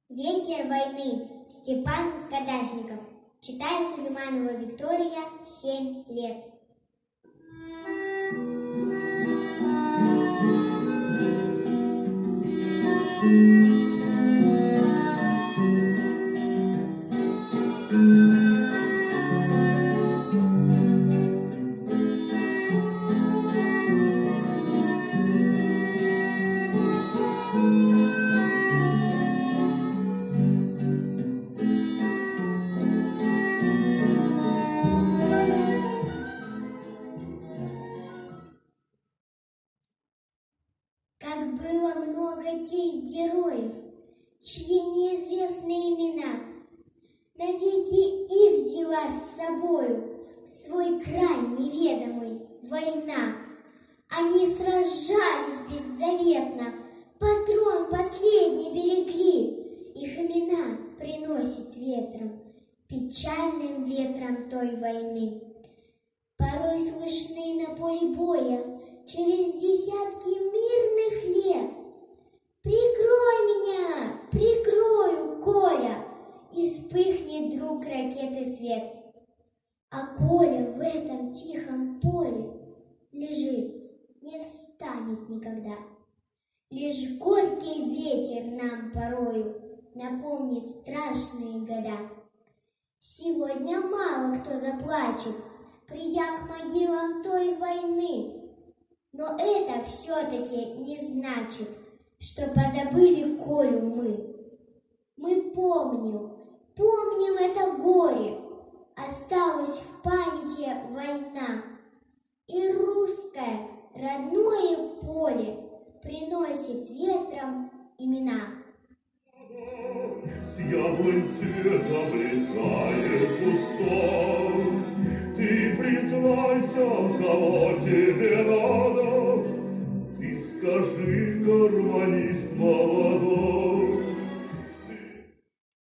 Ветер войны. Степан Кадажников. Читает Сулейманова Виктория, 7 лет. Как было много тех героев, чьи неизвестные имена навеки их взяла с собою в свой край неведомый война. Они сражались беззаветно, патрон последний берегли. Их имена приносит ветром, печальным ветром той войны. Порой слышны на поле боя через десятки мирных лет. Прикрой меня, прикрою, Коля, и вспыхнет вдруг ракеты свет. А Коля в этом тихом поле лежит, не встанет никогда. Лишь горький ветер нам порою напомнит страшные года. Сегодня мало кто заплачет, придя к могилам той войны. Но это все-таки не значит, что позабыли Колю мы. Мы помним это горе, осталась в памяти война. И русское родное поле приносит ветром имена. С яблонь цветом летает кустом. Ты признайся, кого тебе надо. Ты скажи, гармонист молодой.